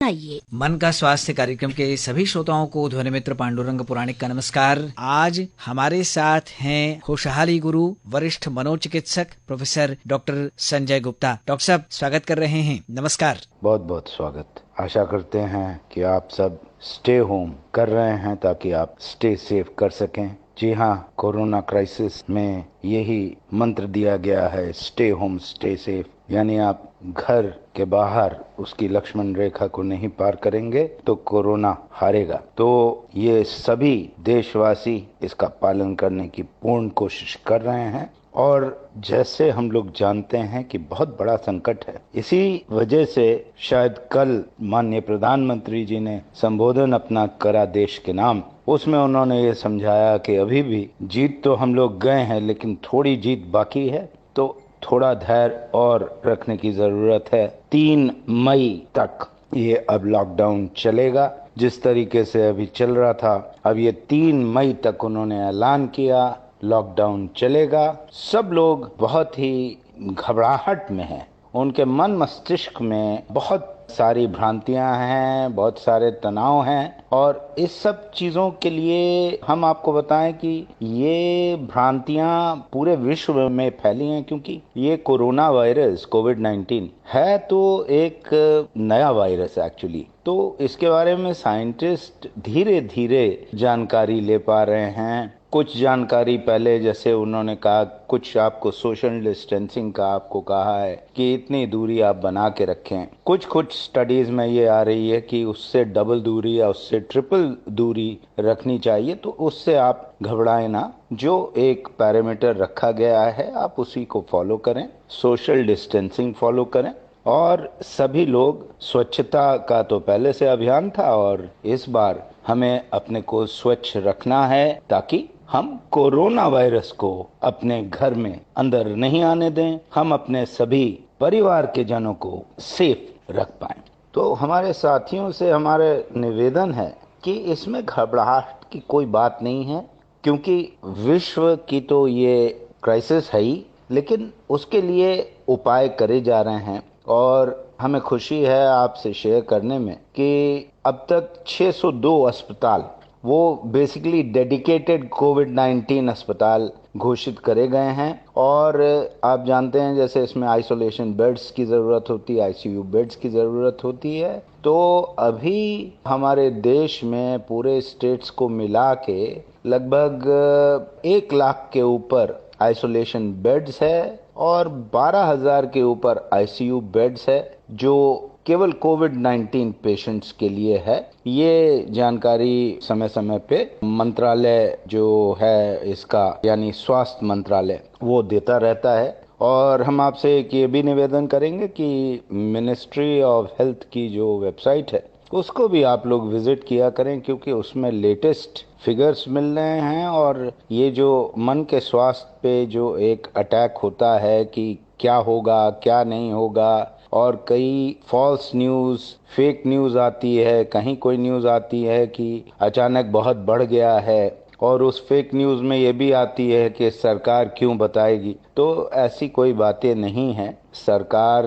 आइए। मन का स्वास्थ्य कार्यक्रम के सभी श्रोताओं को ध्वनि मित्र पांडुरंग पुराणिक का नमस्कार। आज हमारे साथ हैं खुशहाली गुरु वरिष्ठ मनोचिकित्सक professor doctor Sanjay Gupta. Doctor साहब स्वागत कर रहे हैं, नमस्कार। बहुत बहुत स्वागत। आशा करते हैं कि आप सब स्टे होम कर रहे हैं ताकि आप स्टे सेफ कर सकें। जी हाँ, कोरोना क्राइसिस में यही मंत्र दिया गया है, स्टे होम स्टे सेफ। यानी आप घर के बाहर उसकी लक्ष्मण रेखा को नहीं पार करेंगे तो कोरोना हारेगा। तो ये सभी देशवासी इसका पालन करने की पूर्ण कोशिश कर रहे हैं और जैसे हम लोग जानते हैं कि बहुत बड़ा संकट है, इसी वजह से शायद कल माननीय प्रधानमंत्री जी ने संबोधन अपना करा देश के नाम। उसमें उन्होंने ये समझाया कि अभी भी जीत तो हम लोग गए हैं लेकिन थोड़ी जीत बाकी है, तो थोड़ा धैर्य और रखने की जरूरत है। 3 मई तक ये अब लॉकडाउन चलेगा। जिस तरीके से अभी चल रहा था, अब ये 3 मई तक उन्होंने ऐलान किया लॉकडाउन चलेगा। सब लोग बहुत ही घबराहट में हैं, उनके मन मस्तिष्क में बहुत सारी भ्रांतियां हैं, बहुत सारे तनाव हैं और इस सब चीजों के लिए हम आपको बताएं कि ये भ्रांतियां पूरे विश्व में फैली हैं, क्योंकि ये कोरोना वायरस कोविड-19 है तो एक नया वायरस एक्चुअली। तो इसके बारे में साइंटिस्ट धीरे धीरे जानकारी ले पा रहे हैं। कुछ जानकारी पहले, जैसे उन्होंने कहा, कुछ आपको सोशल डिस्टेंसिंग का आपको कहा है कि इतनी दूरी आप बना के रखें। कुछ स्टडीज में ये आ रही है कि उससे डबल दूरी या उससे ट्रिपल दूरी रखनी चाहिए। तो उससे आप घबराएं ना, जो एक पैरामीटर रखा गया है आप उसी को फॉलो करें, सोशल डिस्टेंसिंग फॉलो करें। और सभी लोग, स्वच्छता का तो पहले से अभियान था और इस बार हमें अपने को स्वच्छ रखना है ताकि हम कोरोना वायरस को अपने घर में अंदर नहीं आने दें, हम अपने सभी परिवार के जनों को सेफ रख पाएं। तो हमारे साथियों से हमारे निवेदन है कि इसमें घबराहट की कोई बात नहीं है, क्योंकि विश्व की तो ये क्राइसिस है ही, लेकिन उसके लिए उपाय करे जा रहे हैं। और हमें खुशी है आपसे शेयर करने में कि अब तक 602 अस्पताल, वो बेसिकली डेडिकेटेड कोविड-19 अस्पताल घोषित करे गए हैं। और आप जानते हैं जैसे इसमें आइसोलेशन बेड्स की ज़रूरत होती है, आईसीयू बेड्स की ज़रूरत होती है। तो अभी हमारे देश में पूरे स्टेट्स को मिला के लगभग 1 लाख के ऊपर आइसोलेशन बेड्स है और 12,000 के ऊपर आईसीयू बेड्स है, जो केवल कोविड-19 पेशेंट्स के लिए है। ये जानकारी समय समय पे मंत्रालय जो है इसका, यानी स्वास्थ्य मंत्रालय, वो देता रहता है। और हम आपसे एक ये भी निवेदन करेंगे कि मिनिस्ट्री ऑफ हेल्थ की जो वेबसाइट है उसको भी आप लोग विजिट किया करें, क्योंकि उसमें लेटेस्ट फिगर्स मिल रहे हैं। और ये जो मन के स्वास्थ्य पे जो एक अटैक होता है कि क्या होगा क्या नहीं होगा, और कई फॉल्स न्यूज़, फेक न्यूज़ आती है, कहीं कोई न्यूज़ आती है कि अचानक बहुत बढ़ गया है, और उस फेक न्यूज़ में ये भी आती है कि सरकार क्यों बताएगी। तो ऐसी कोई बातें नहीं हैं। सरकार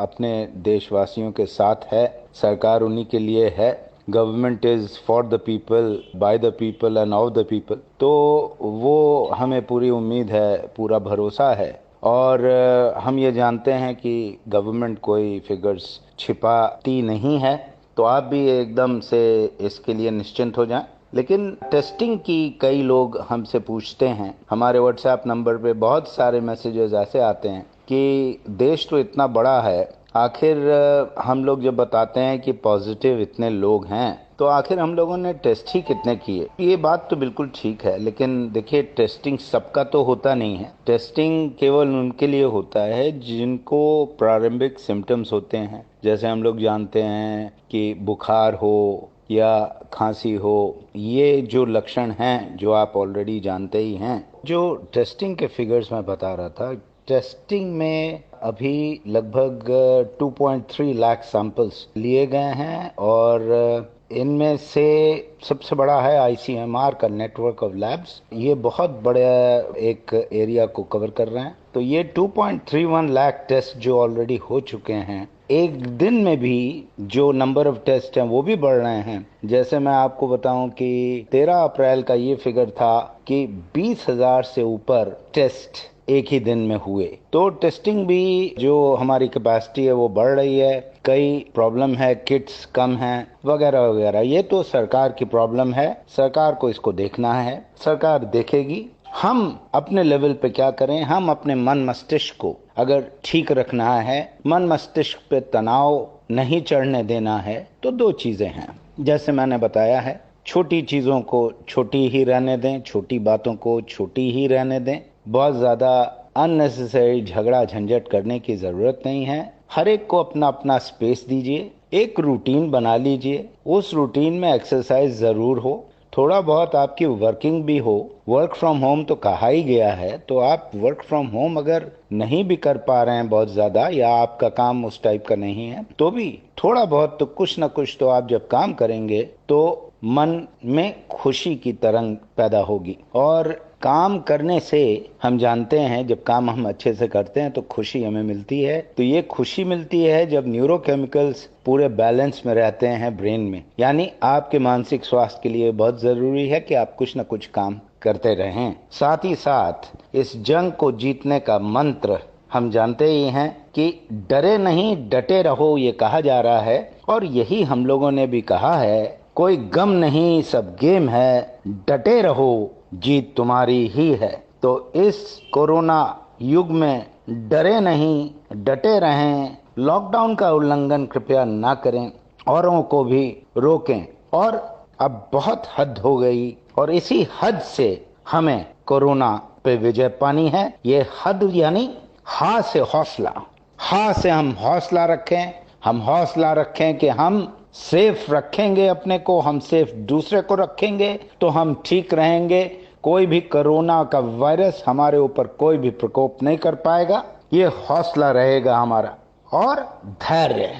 अपने देशवासियों के साथ है, सरकार उन्हीं के लिए है। Government is for the people, by the people end of the people. तो वो हमें पूरी उम्मीद है, पूरा भरोसा है। और हम ये जानते हैं कि गवर्नमेंट कोई फिगर्स छिपाती नहीं है, तो आप भी एकदम से इसके लिए निश्चिंत हो जाएं। लेकिन टेस्टिंग की कई लोग हमसे पूछते हैं, हमारे व्हाट्सएप नंबर पे बहुत सारे मैसेजेस ऐसे आते हैं कि देश तो इतना बड़ा है, आखिर हम लोग जब बताते हैं कि पॉजिटिव इतने लोग हैं तो आखिर हम लोगों ने टेस्ट ही कितने किए। ये बात तो बिल्कुल ठीक है, लेकिन देखिए, टेस्टिंग सबका तो होता नहीं है। टेस्टिंग केवल उनके लिए होता है जिनको प्रारंभिक सिम्टम्स होते हैं। जैसे हम लोग जानते हैं कि बुखार हो या खांसी हो, ये जो लक्षण हैं जो आप ऑलरेडी जानते ही हैं। जो टेस्टिंग के फिगर्स मैं बता रहा था, टेस्टिंग में अभी लगभग 2.3 लाख सैंपल्स लिए गए हैं और इनमें से सबसे बड़ा है आईसीएमआर का नेटवर्क ऑफ लैब्स। ये बहुत बड़े एक एरिया को कवर कर रहे हैं। तो ये 2.31 लाख टेस्ट जो ऑलरेडी हो चुके हैं, एक दिन में भी जो नंबर ऑफ टेस्ट हैं वो भी बढ़ रहे हैं। जैसे मैं आपको बताऊं कि 13 अप्रैल का ये फिगर था कि 20,000 से ऊपर टेस्ट एक ही दिन में हुए। तो टेस्टिंग भी जो हमारी कैपेसिटी है वो बढ़ रही है। कई प्रॉब्लम है, किट्स कम हैं वगैरह वगैरह। ये तो सरकार की प्रॉब्लम है, सरकार को इसको देखना है, सरकार देखेगी। हम अपने लेवल पे क्या करें, हम अपने मन मस्तिष्क को अगर ठीक रखना है, मन मस्तिष्क पे तनाव नहीं चढ़ने देना है, तो दो चीजें हैं जैसे मैंने बताया है। छोटी चीजों को छोटी ही रहने दें, छोटी बातों को छोटी ही रहने दें। बहुत ज्यादा अननेसेसरी झगड़ा झंझट करने की जरूरत नहीं है। हर एक को अपना अपना स्पेस दीजिए, एक रूटीन बना लीजिए। उस रूटीन में एक्सरसाइज जरूर हो, थोड़ा बहुत आपकी वर्किंग भी हो। वर्क फ्रॉम होम तो कहा ही गया है, तो आप वर्क फ्रॉम होम अगर नहीं भी कर पा रहे हैं बहुत ज्यादा, या आपका काम उस टाइप का नहीं है, तो भी थोड़ा बहुत तो कुछ ना कुछ तो आप जब काम करेंगे तो मन में खुशी की तरंग पैदा होगी। और काम करने से हम जानते हैं जब काम हम अच्छे से करते हैं तो खुशी हमें मिलती है। तो ये खुशी मिलती है जब न्यूरोकेमिकल्स पूरे बैलेंस में रहते हैं ब्रेन में। यानी आपके मानसिक स्वास्थ्य के लिए बहुत जरूरी है कि आप कुछ न कुछ काम करते रहें। साथ ही साथ इस जंग को जीतने का मंत्र हम जानते ही हैं कि डरे नहीं डटे रहो, ये कहा जा रहा है। और यही हम लोगों ने भी कहा है, कोई गम नहीं सब गेम है, डटे रहो जीत तुम्हारी ही है। तो इस कोरोना युग में डरे नहीं डटे रहें, लॉकडाउन का उल्लंघन कृपया ना करें, औरों को भी रोकें। और अब बहुत हद हो गई और इसी हद से हमें कोरोना पे विजय पानी है। ये हद यानी हा से हौसला, हा से हम हौसला रखें। हम हौसला रखें कि हम सेफ रखेंगे अपने को, हम सेफ दूसरे को रखेंगे तो हम ठीक रहेंगे। कोई भी कोरोना का वायरस हमारे ऊपर कोई भी प्रकोप नहीं कर पाएगा। ये हौसला रहेगा हमारा। और धैर्य,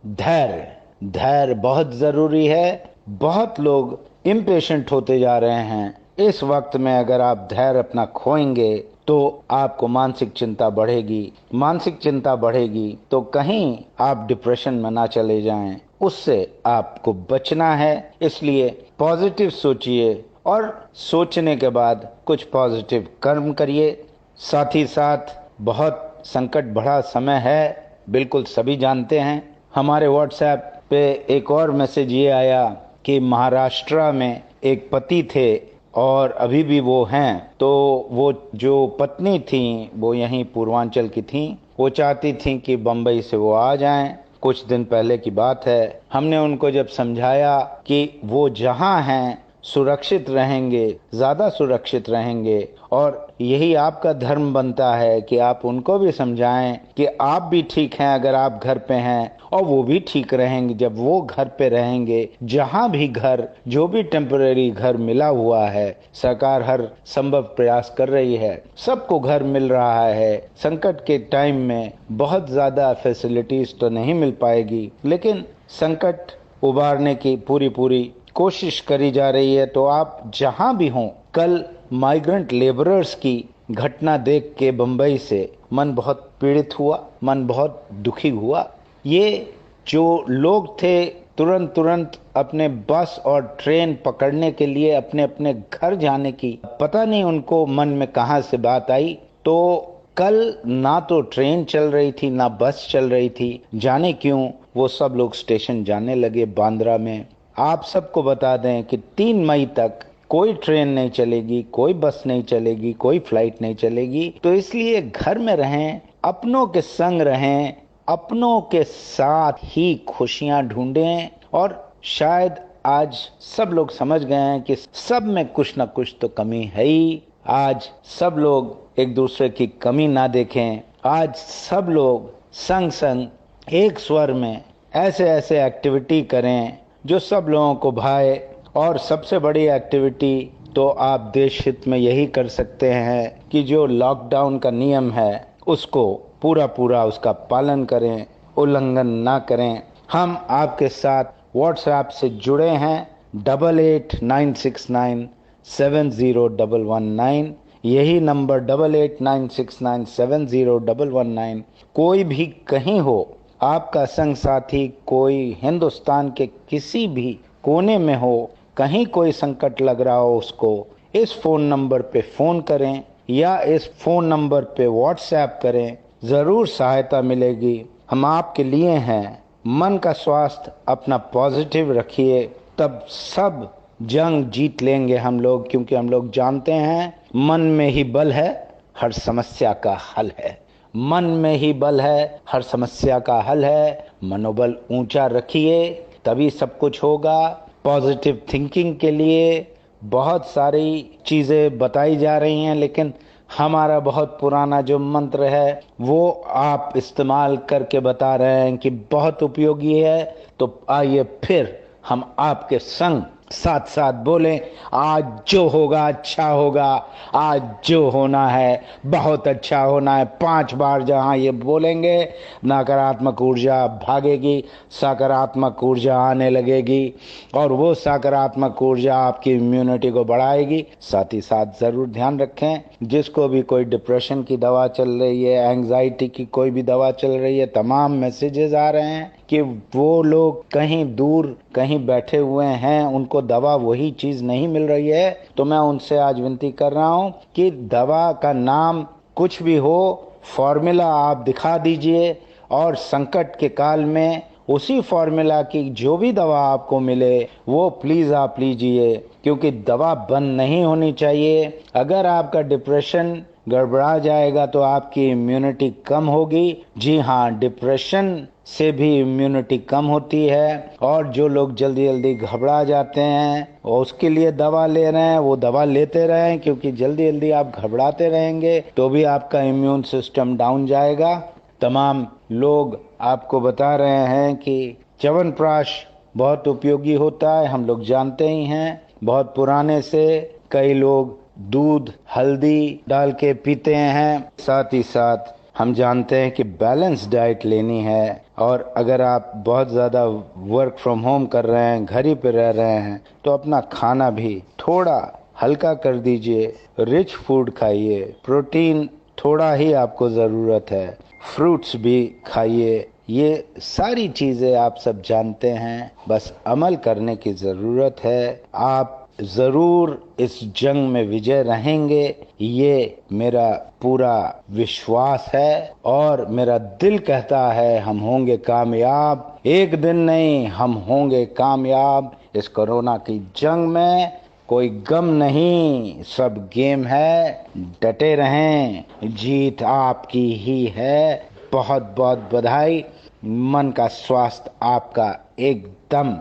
धैर्य धैर्य बहुत जरूरी है। बहुत लोग इम्पेशेंट होते जा रहे हैं। इस वक्त में अगर आप धैर्य अपना खोएंगे तो आपको मानसिक चिंता बढ़ेगी। मानसिक चिंता बढ़ेगी तो कहीं आप डिप्रेशन में ना चले जाएं, उससे आपको बचना है। इसलिए पॉजिटिव सोचिए और सोचने के बाद कुछ पॉजिटिव कर्म करिए। साथ ही साथ बहुत संकट भरा समय है, बिल्कुल सभी जानते हैं। हमारे व्हाट्सएप पे एक और मैसेज ये आया कि महाराष्ट्र में एक पति थे और अभी भी वो हैं। तो वो जो पत्नी थी वो यहीं पूर्वांचल की थी। वो चाहती थी कि बम्बई से वो आ जाएं। कुछ दिन पहले की बात है। हमने उनको जब समझाया कि वो जहां हैं सुरक्षित रहेंगे, ज्यादा सुरक्षित रहेंगे, और यही आपका धर्म बनता है कि आप उनको भी समझाएं कि आप भी ठीक हैं अगर आप घर पे हैं, और वो भी ठीक रहेंगे जब वो घर पे रहेंगे। जहां भी घर, जो भी टेम्परेरी घर मिला हुआ है, सरकार हर संभव प्रयास कर रही है, सबको घर मिल रहा है। संकट के टाइम में बहुत ज्यादा फैसिलिटीज तो नहीं मिल पाएगी, लेकिन संकट उबारने की पूरी कोशिश करी जा रही है। तो आप जहां भी हों, कल माइग्रेंट लेबरर्स की घटना देख के बंबई से मन बहुत पीड़ित हुआ, मन बहुत दुखी हुआ। ये जो लोग थे तुरंत अपने बस और ट्रेन पकड़ने के लिए अपने अपने घर जाने की, पता नहीं उनको मन में कहां से बात आई। तो कल ना तो ट्रेन चल रही थी ना बस चल रही थी, जाने क्यों वो सब लोग स्टेशन जाने लगे बांद्रा में। आप सबको बता दें कि 3 मई तक कोई ट्रेन नहीं चलेगी, कोई बस नहीं चलेगी, कोई फ्लाइट नहीं चलेगी। तो इसलिए घर में रहें, अपनों के संग रहें, अपनों के साथ ही खुशियां ढूंढें। और शायद आज सब लोग समझ गए हैं कि सब में कुछ ना कुछ तो कमी है ही। आज सब लोग एक दूसरे की कमी ना देखें। आज सब लोग संग संग एक स्वर में ऐसे ऐसे एक्टिविटी करें जो सब लोगों को भाए। और सबसे बड़ी एक्टिविटी तो आप देश हित में यही कर सकते हैं कि जो लॉकडाउन का नियम है उसको पूरा उसका पालन करें, उल्लंघन ना करें। हम आपके साथ व्हाट्सएप से जुड़े हैं 8896970119। यही नंबर 8896970119। कोई भी कहीं हो, आपका संग साथी कोई हिंदुस्तान के किसी भी कोने में हो, कहीं कोई संकट लग रहा हो, उसको इस फोन नंबर पे फोन करें या इस फोन नंबर पे व्हाट्सएप करें, जरूर सहायता मिलेगी। हम आपके लिए हैं। मन का स्वास्थ्य अपना पॉजिटिव रखिए, तब सब जंग जीत लेंगे हम लोग, क्योंकि हम लोग जानते हैं मन में ही बल है, हर समस्या का हल है। मन में ही बल है, हर समस्या का हल है। मनोबल ऊंचा रखिए, तभी सब कुछ होगा। पॉजिटिव थिंकिंग के लिए बहुत सारी चीजें बताई जा रही हैं, लेकिन हमारा बहुत पुराना जो मंत्र है वो आप इस्तेमाल करके बता रहे हैं कि बहुत उपयोगी है। तो आइए फिर हम आपके संग साथ साथ बोलें, आज जो होगा अच्छा होगा, आज जो होना है बहुत अच्छा होना है। 5 बार जहां ये बोलेंगे, नकारात्मक ऊर्जा भागेगी, सकारात्मक ऊर्जा आने लगेगी और वो सकारात्मक ऊर्जा आपकी इम्यूनिटी को बढ़ाएगी। साथ ही साथ जरूर ध्यान रखें, जिसको भी कोई डिप्रेशन की दवा चल रही है, एंजाइटी की कोई भी दवा चल रही है, तमाम मैसेजेस आ रहे हैं कि वो लोग कहीं दूर कहीं बैठे हुए हैं, उनको दवा वही चीज नहीं मिल रही है। तो मैं उनसे आज विनती कर रहा हूं कि दवा का नाम कुछ भी हो, फॉर्मूला आप दिखा दीजिए और संकट के काल में उसी फॉर्मूला की जो भी दवा आपको मिले वो प्लीज आप लीजिए, क्योंकि दवा बंद नहीं होनी चाहिए। अगर आपका डिप्रेशन गड़बड़ा जाएगा तो आपकी इम्यूनिटी कम होगी। जी हाँ, डिप्रेशन से भी इम्यूनिटी कम होती है और जो लोग जल्दी जल्दी घबरा जाते हैं और उसके लिए दवा ले रहे हैं, वो दवा लेते रहें, क्योंकि जल्दी जल्दी आप घबराते रहेंगे तो भी आपका इम्यून सिस्टम डाउन जाएगा। तमाम लोग आपको बता रहे हैं कि च्यवनप्राश बहुत उपयोगी होता है, हम लोग जानते ही हैं। बहुत पुराने से कई लोग दूध हल्दी डाल के पीते हैं। साथ ही साथ हम जानते हैं कि बैलेंस डाइट लेनी है, और अगर आप बहुत ज़्यादा वर्क फ्रॉम होम कर रहे हैं, घर ही पे रह रहे हैं, तो अपना खाना भी थोड़ा हल्का कर दीजिए। रिच फूड खाइए, प्रोटीन थोड़ा ही आपको ज़रूरत है, फ्रूट्स भी खाइए। ये सारी चीज़ें आप सब जानते हैं, बस अमल करने की ज़रूरत है। आप जरूर इस जंग में विजय रहेंगे, ये मेरा पूरा विश्वास है और मेरा दिल कहता है हम होंगे कामयाब। एक दिन नहीं, हम होंगे कामयाब। इस कोरोना की जंग में कोई गम नहीं, सब गेम है। डटे रहें, जीत आपकी ही है। बहुत बहुत बधाई। मन का स्वास्थ्य आपका एकदम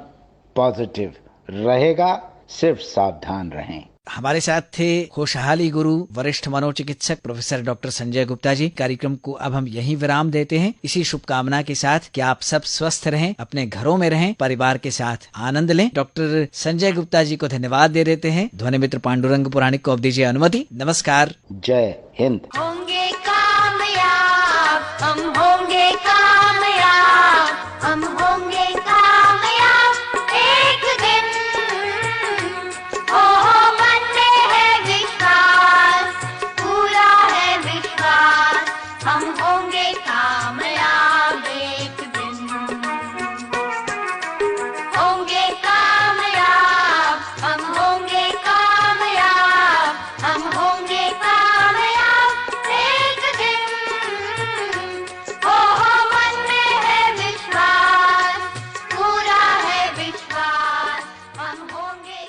पॉजिटिव रहेगा, सिर्फ सावधान रहें। हमारे साथ थे खुशहाली गुरु वरिष्ठ मनोचिकित्सक प्रोफेसर डॉक्टर संजय गुप्ता जी। कार्यक्रम को अब हम यहीं विराम देते हैं, इसी शुभकामना के साथ कि आप सब स्वस्थ रहें, अपने घरों में रहें, परिवार के साथ आनंद लें। डॉक्टर संजय गुप्ता जी को धन्यवाद दे देते हैं। ध्वनि मित्र पांडुरंग पुराणिक को अब दीजिए अनुमति। नमस्कार, जय हिंद। होंगे कामयाब, हम होंगे कामयाब, हम होंगे कामयाब एक दिन। हो मन में है विश्वास, पूरा है विश्वास, हम होंगे कामयाब एक दिन। होंगे कामयाब, हम होंगे कामयाब, हम होंगे कामयाब एक दिन। हो मन में है विश्वास, पूरा है विश्वास, हम होंगे